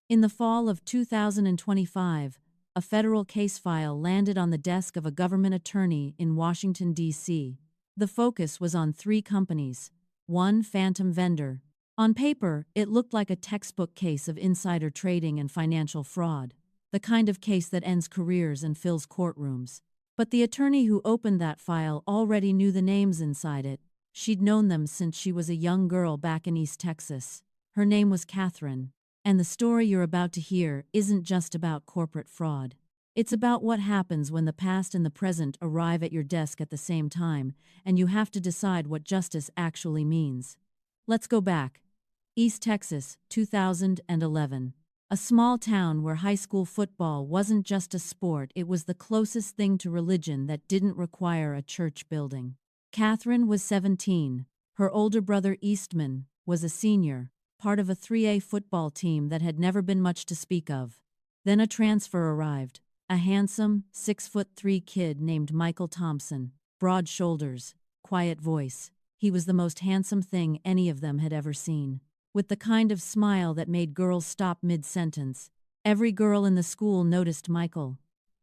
In the fall of 2025, a federal case file landed on the desk of a government attorney in Washington, D.C. The focus was on three companies, one phantom vendor. On paper, it looked like a textbook case of insider trading and financial fraud, the kind of case that ends careers and fills courtrooms. But the attorney who opened that file already knew the names inside it. She'd known them since she was a young girl back in East Texas. Her name was Catherine. And the story you're about to hear isn't just about corporate fraud. It's about what happens when the past and the present arrive at your desk at the same time, and you have to decide what justice actually means. Let's go back. East Texas, 2011. A small town where high school football wasn't just a sport, it was the closest thing to religion that didn't require a church building. Catherine was 17. Her older brother Eastman was a senior, part of a 3A football team that had never been much to speak of. Then a transfer arrived, a handsome, 6'3" kid named Michael Thompson. Broad shoulders, quiet voice. He was the most handsome thing any of them had ever seen, with the kind of smile that made girls stop mid-sentence. Every girl in the school noticed Michael.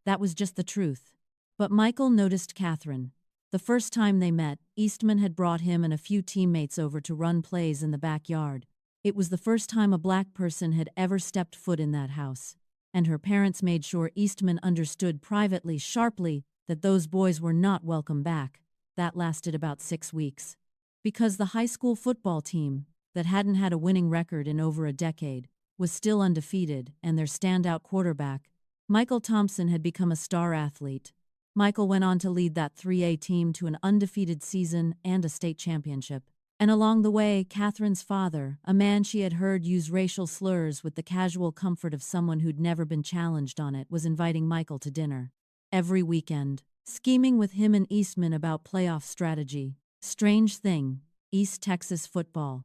That was just the truth. But Michael noticed Catherine. The first time they met, Eastman had brought him and a few teammates over to run plays in the backyard. It was the first time a black person had ever stepped foot in that house, and her parents made sure Eastman understood privately, sharply, that those boys were not welcome back. That lasted about 6 weeks. Because the high school football team, that hadn't had a winning record in over a decade, was still undefeated, and their standout quarterback, Michael Thompson, had become a star athlete. Michael went on to lead that 3A team to an undefeated season and a state championship. And along the way, Catherine's father, a man she had heard use racial slurs with the casual comfort of someone who'd never been challenged on it, was inviting Michael to dinner. Every weekend, scheming with him and Eastman about playoff strategy. Strange thing, East Texas football.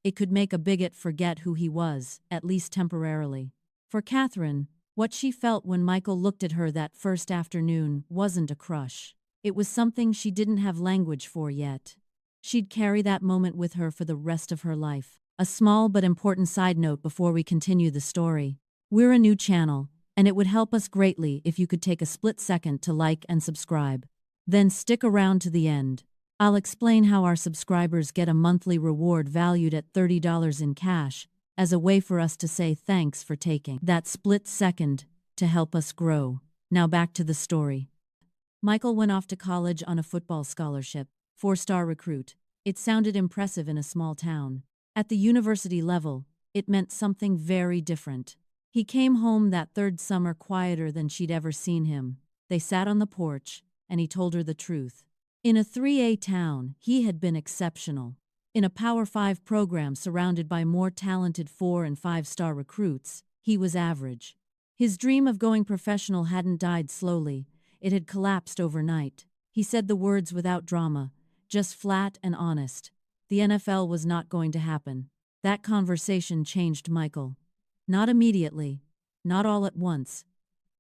It could make a bigot forget who he was, at least temporarily. For Catherine, what she felt when Michael looked at her that first afternoon wasn't a crush. It was something she didn't have language for yet. She'd carry that moment with her for the rest of her life. A small but important side note before we continue the story. We're a new channel, and it would help us greatly if you could take a split second to like and subscribe. Then stick around to the end. I'll explain how our subscribers get a monthly reward valued at $30 in cash, as a way for us to say thanks for taking that split second to help us grow. Now back to the story. Michael went off to college on a football scholarship. 4-star recruit. It sounded impressive in a small town. At the university level, it meant something very different. He came home that third summer quieter than she'd ever seen him. They sat on the porch, and he told her the truth. In a 3A town, he had been exceptional. In a Power 5 program surrounded by more talented 4- and 5-star recruits, he was average. His dream of going professional hadn't died slowly, it had collapsed overnight. He said the words without drama, just flat and honest. The NFL was not going to happen. That conversation changed Michael. Not immediately, not all at once,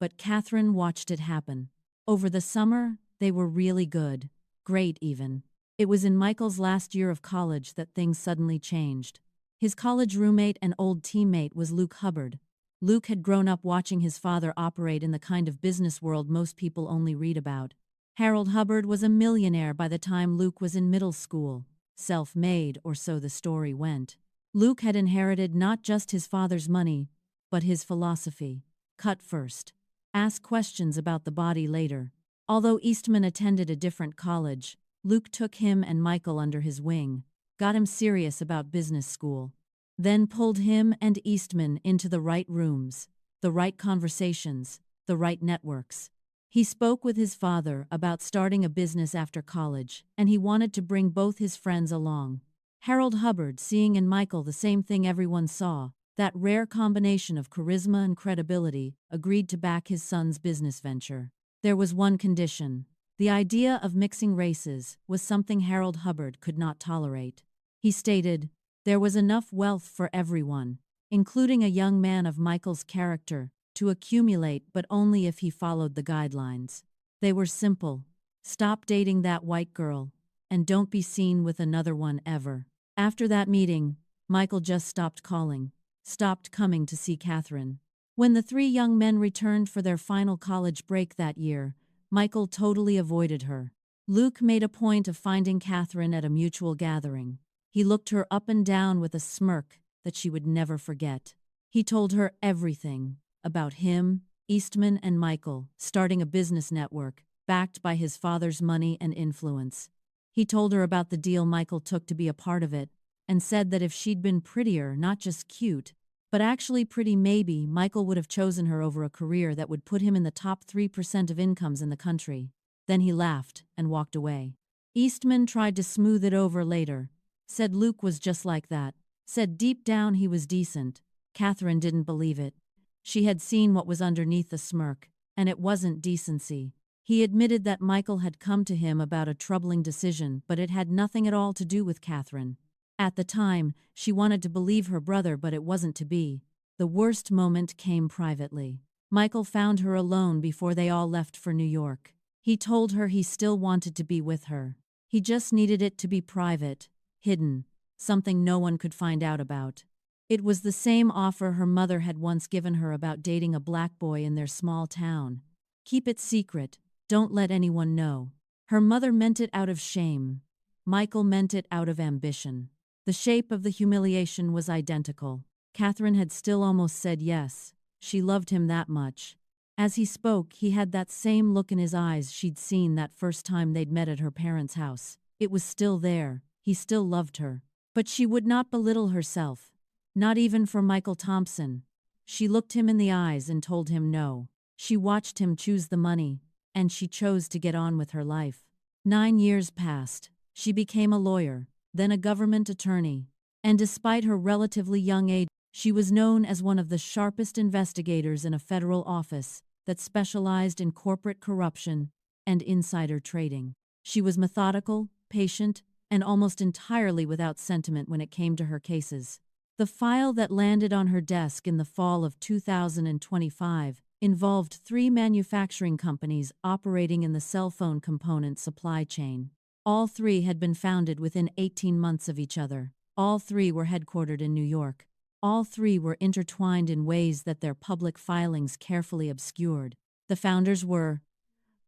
but Catherine watched it happen. Over the summer, they were really good. Great even. It was in Michael's last year of college that things suddenly changed. His college roommate and old teammate was Luke Hubbard. Luke had grown up watching his father operate in the kind of business world most people only read about. Harold Hubbard was a millionaire by the time Luke was in middle school. Self-made, or so the story went. Luke had inherited not just his father's money, but his philosophy. Cut first. Ask questions about the body later. Although Eastman attended a different college, Luke took him and Michael under his wing, got him serious about business school, then pulled him and Eastman into the right rooms, the right conversations, the right networks. He spoke with his father about starting a business after college, and he wanted to bring both his friends along. Harold Hubbard, seeing in Michael the same thing everyone saw, that rare combination of charisma and credibility, agreed to back his son's business venture. There was one condition. The idea of mixing races was something Harold Hubbard could not tolerate. He stated, there was enough wealth for everyone, including a young man of Michael's character, to accumulate, but only if he followed the guidelines. They were simple. Stop dating that white girl, and don't be seen with another one ever. After that meeting, Michael just stopped calling. stopped coming to see Catherine. When the three young men returned for their final college break that year, Michael totally avoided her. Luke made a point of finding Catherine at a mutual gathering. He looked her up and down with a smirk that she would never forget. He told her everything about him, Eastman, and Michael, starting a business network, backed by his father's money and influence. He told her about the deal Michael took to be a part of it, and said that if she'd been prettier, not just cute, but actually pretty, maybe Michael would have chosen her over a career that would put him in the top 3% of incomes in the country. Then he laughed and walked away. Eastman tried to smooth it over later, said Luke was just like that, said deep down he was decent. Catherine didn't believe it. She had seen what was underneath the smirk, and it wasn't decency. He admitted that Michael had come to him about a troubling decision, but it had nothing at all to do with Catherine. At the time, she wanted to believe her brother, but it wasn't to be. The worst moment came privately. Michael found her alone before they all left for New York. He told her he still wanted to be with her. He just needed it to be private, hidden, something no one could find out about. It was the same offer her mother had once given her about dating a black boy in their small town. Keep it secret, don't let anyone know. Her mother meant it out of shame. Michael meant it out of ambition. The shape of the humiliation was identical. Catherine had still almost said yes. She loved him that much. As he spoke, he had that same look in his eyes she'd seen that first time they'd met at her parents' house. It was still there. He still loved her. But she would not belittle herself. Not even for Michael Thompson. She looked him in the eyes and told him no. She watched him choose the money, and she chose to get on with her life. 9 years passed. She became a lawyer, then a government attorney. And despite her relatively young age, she was known as one of the sharpest investigators in a federal office that specialized in corporate corruption and insider trading. She was methodical, patient, and almost entirely without sentiment when it came to her cases. The file that landed on her desk in the fall of 2025 involved 3 manufacturing companies operating in the cell phone component supply chain. All 3 had been founded within 18 months of each other. All 3 were headquartered in New York. All 3 were intertwined in ways that their public filings carefully obscured. The founders were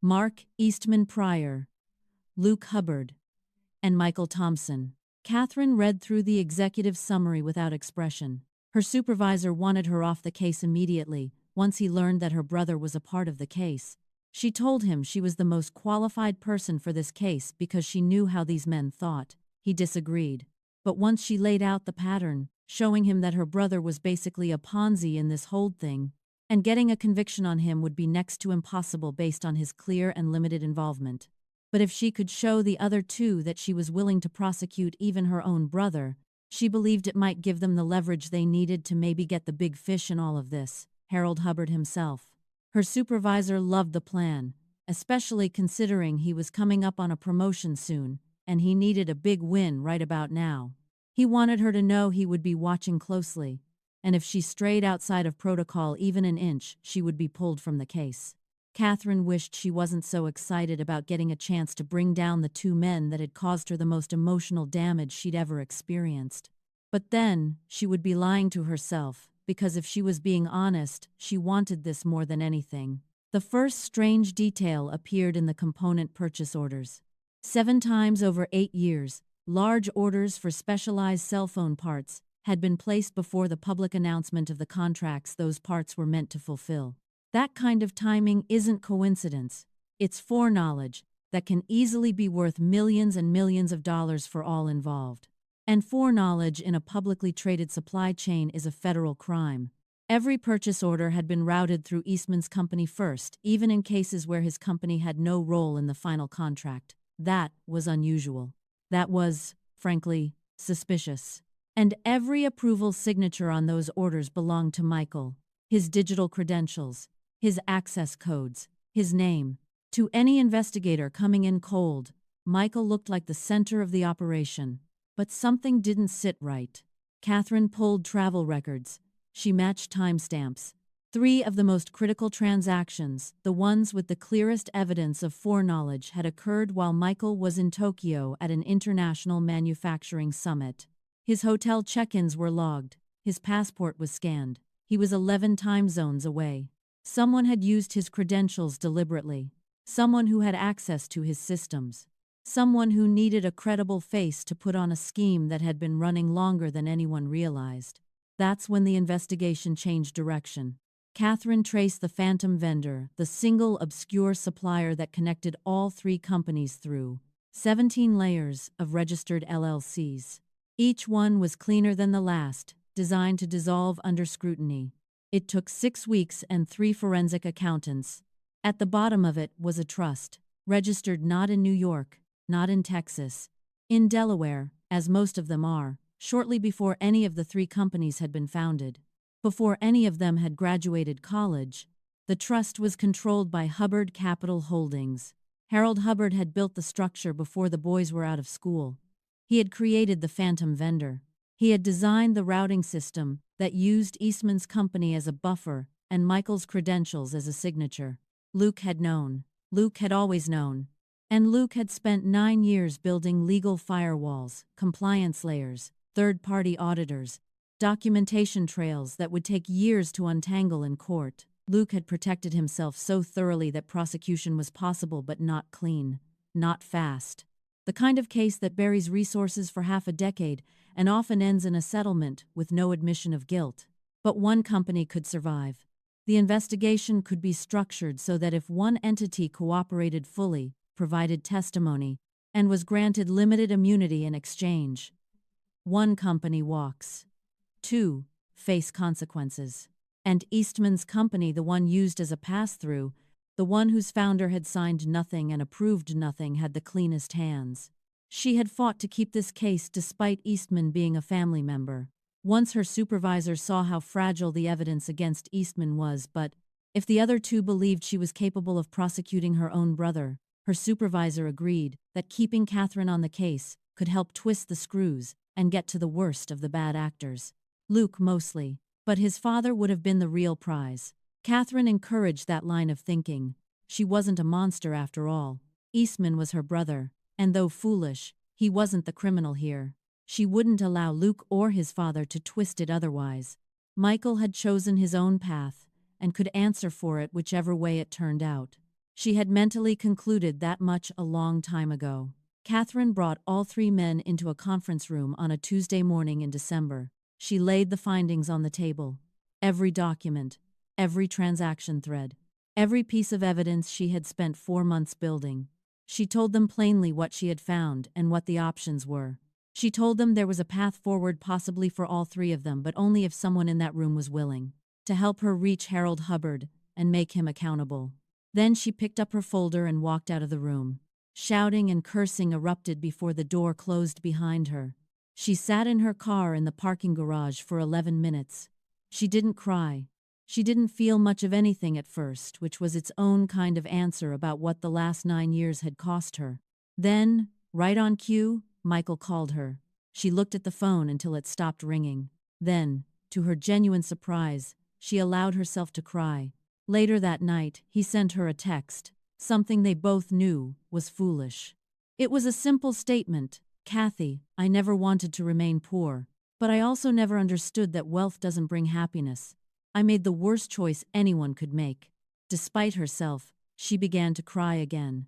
Mark Eastman Pryor, Luke Hubbard, and Michael Thompson. Catherine read through the executive summary without expression. Her supervisor wanted her off the case immediately, once he learned that her brother was a part of the case. She told him she was the most qualified person for this case because she knew how these men thought. He disagreed. But once she laid out the pattern, showing him that her brother was basically a Ponzi in this whole thing, and getting a conviction on him would be next to impossible based on his clear and limited involvement. But if she could show the other 2 that she was willing to prosecute even her own brother, she believed it might give them the leverage they needed to maybe get the big fish in all of this, Harold Hubbard himself. Her supervisor loved the plan, especially considering he was coming up on a promotion soon, and he needed a big win right about now. He wanted her to know he would be watching closely, and if she strayed outside of protocol even an inch, she would be pulled from the case. Catherine wished she wasn't so excited about getting a chance to bring down the 2 men that had caused her the most emotional damage she'd ever experienced. But then, she would be lying to herself, because if she was being honest, she wanted this more than anything. The first strange detail appeared in the component purchase orders. 7 times over 8 years, large orders for specialized cell phone parts had been placed before the public announcement of the contracts those parts were meant to fulfill. That kind of timing isn't coincidence. It's foreknowledge that can easily be worth millions and millions of dollars for all involved. And foreknowledge in a publicly traded supply chain is a federal crime. Every purchase order had been routed through Eastman's company first, even in cases where his company had no role in the final contract. That was unusual. That was, frankly, suspicious. And every approval signature on those orders belonged to Michael. His digital credentials, his access codes, his name. To any investigator coming in cold, Michael looked like the center of the operation. But something didn't sit right. Catherine pulled travel records. She matched timestamps. 3 of the most critical transactions, the ones with the clearest evidence of foreknowledge, had occurred while Michael was in Tokyo at an international manufacturing summit. His hotel check-ins were logged. His passport was scanned. He was 11 time zones away. Someone had used his credentials deliberately. Someone who had access to his systems. Someone who needed a credible face to put on a scheme that had been running longer than anyone realized. That's when the investigation changed direction. Catherine traced the phantom vendor, the single obscure supplier that connected all three companies through 17 layers of registered LLCs. Each one was cleaner than the last, designed to dissolve under scrutiny. It took 6 weeks and 3 forensic accountants. At the bottom of it was a trust, registered not in New York, not in Texas, in Delaware, as most of them are, shortly before any of the 3 companies had been founded. Before any of them had graduated college, the trust was controlled by Hubbard Capital Holdings. Harold Hubbard had built the structure before the boys were out of school. He had created the phantom vendor. He had designed the routing system that used Eastman's company as a buffer and Michael's credentials as a signature. Luke had known. Luke had always known. And Luke had spent 9 years building legal firewalls, compliance layers, third-party auditors, documentation trails that would take years to untangle in court. Luke had protected himself so thoroughly that prosecution was possible but not clean, not fast. The kind of case that buries resources for half a decade and often ends in a settlement with no admission of guilt. But one company could survive. The investigation could be structured so that if one entity cooperated fully, provided testimony, and was granted limited immunity in exchange, one company walks. 2. Face consequences. And Eastman's company, the one used as a pass-through, the one whose founder had signed nothing and approved nothing, had the cleanest hands. She had fought to keep this case despite Eastman being a family member. Once her supervisor saw how fragile the evidence against Eastman was, but if the other 2 believed she was capable of prosecuting her own brother, her supervisor agreed that keeping Catherine on the case could help twist the screws and get to the worst of the bad actors. Luke mostly, but his father would have been the real prize. Catherine encouraged that line of thinking. She wasn't a monster after all. Eastman was her brother, and though foolish, he wasn't the criminal here. She wouldn't allow Luke or his father to twist it otherwise. Michael had chosen his own path, and could answer for it whichever way it turned out. She had mentally concluded that much a long time ago. Catherine brought all 3 men into a conference room on a Tuesday morning in December. She laid the findings on the table. Every document, every transaction thread, every piece of evidence she had spent 4 months building. She told them plainly what she had found and what the options were. She told them there was a path forward possibly for all 3 of them, but only if someone in that room was willing to help her reach Harold Hubbard and make him accountable. Then she picked up her folder and walked out of the room. Shouting and cursing erupted before the door closed behind her. She sat in her car in the parking garage for 11 minutes. She didn't cry. She didn't feel much of anything at first, which was its own kind of answer about what the last 9 years had cost her. Then, right on cue, Michael called her. She looked at the phone until it stopped ringing. Then, to her genuine surprise, she allowed herself to cry. Later that night, he sent her a text, something they both knew was foolish. It was a simple statement. Kathy, I never wanted to remain poor, but I also never understood that wealth doesn't bring happiness. I made the worst choice anyone could make. Despite herself, she began to cry again,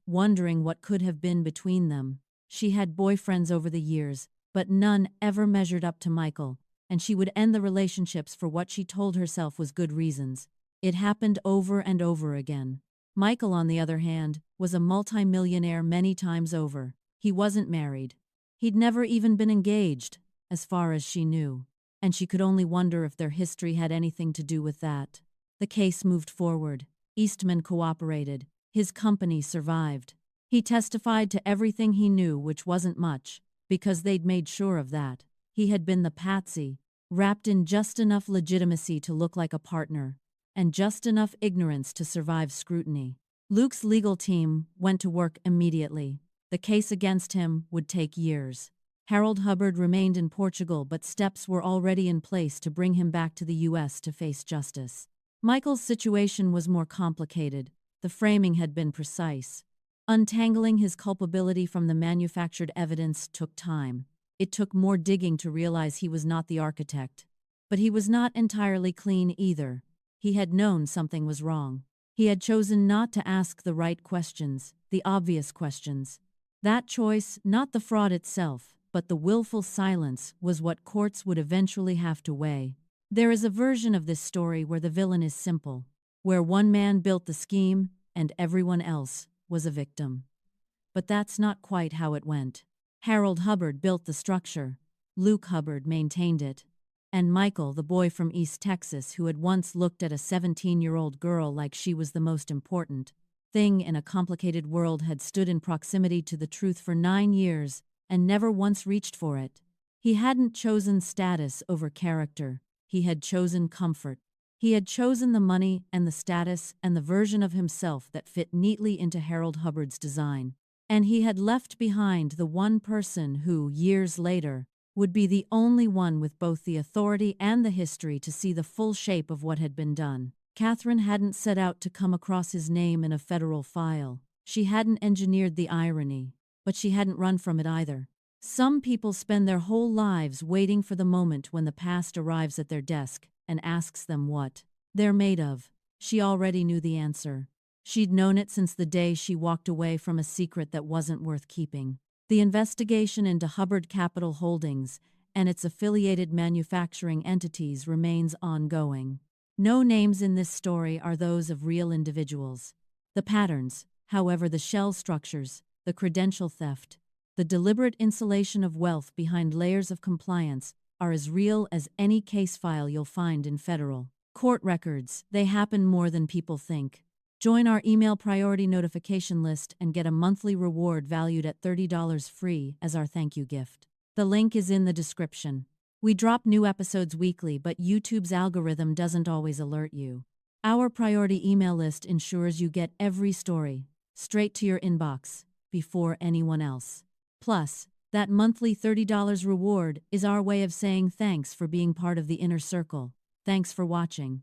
wondering what could have been between them. She had boyfriends over the years, but none ever measured up to Michael, and she would end the relationships for what she told herself was good reasons. It happened over and over again. Michael, on the other hand, was a multimillionaire many times over. He wasn't married. He'd never even been engaged, as far as she knew, and she could only wonder if their history had anything to do with that. The case moved forward. Eastman cooperated. His company survived. He testified to everything he knew, which wasn't much, because they'd made sure of that. He had been the patsy, wrapped in just enough legitimacy to look like a partner, and just enough ignorance to survive scrutiny. Luke's legal team went to work immediately. The case against him would take years. Harold Hubbard remained in Portugal, but steps were already in place to bring him back to the U.S. to face justice. Michael's situation was more complicated. The framing had been precise. Untangling his culpability from the manufactured evidence took time. It took more digging to realize he was not the architect. But he was not entirely clean either. He had known something was wrong. He had chosen not to ask the right questions, the obvious questions. That choice, not the fraud itself, but the willful silence, was what courts would eventually have to weigh. There is a version of this story where the villain is simple, where one man built the scheme and everyone else was a victim. But that's not quite how it went. Harold Hubbard built the structure, Luke Hubbard maintained it, and Michael, the boy from East Texas who had once looked at a 17-year-old girl like she was the most important thing in a complicated world, had stood in proximity to the truth for 9 years and never once reached for it. He hadn't chosen status over character. He had chosen comfort. He had chosen the money and the status and the version of himself that fit neatly into Harold Hubbard's design. And he had left behind the one person who, years later, would be the only one with both the authority and the history to see the full shape of what had been done. Catherine hadn't set out to come across his name in a federal file. She hadn't engineered the irony, but she hadn't run from it either. Some people spend their whole lives waiting for the moment when the past arrives at their desk and asks them what they're made of. She already knew the answer. She'd known it since the day she walked away from a secret that wasn't worth keeping. The investigation into Hubbard Capital Holdings and its affiliated manufacturing entities remains ongoing. No names in this story are those of real individuals. The patterns, however, the shell structures, the credential theft, the deliberate insulation of wealth behind layers of compliance, are as real as any case file you'll find in federal court records. They happen more than people think. Join our email priority notification list and get a monthly reward valued at $30 free as our thank you gift. The link is in the description. We drop new episodes weekly, but YouTube's algorithm doesn't always alert you. Our priority email list ensures you get every story straight to your inbox before anyone else. Plus, that monthly $30 reward is our way of saying thanks for being part of the inner circle. Thanks for watching.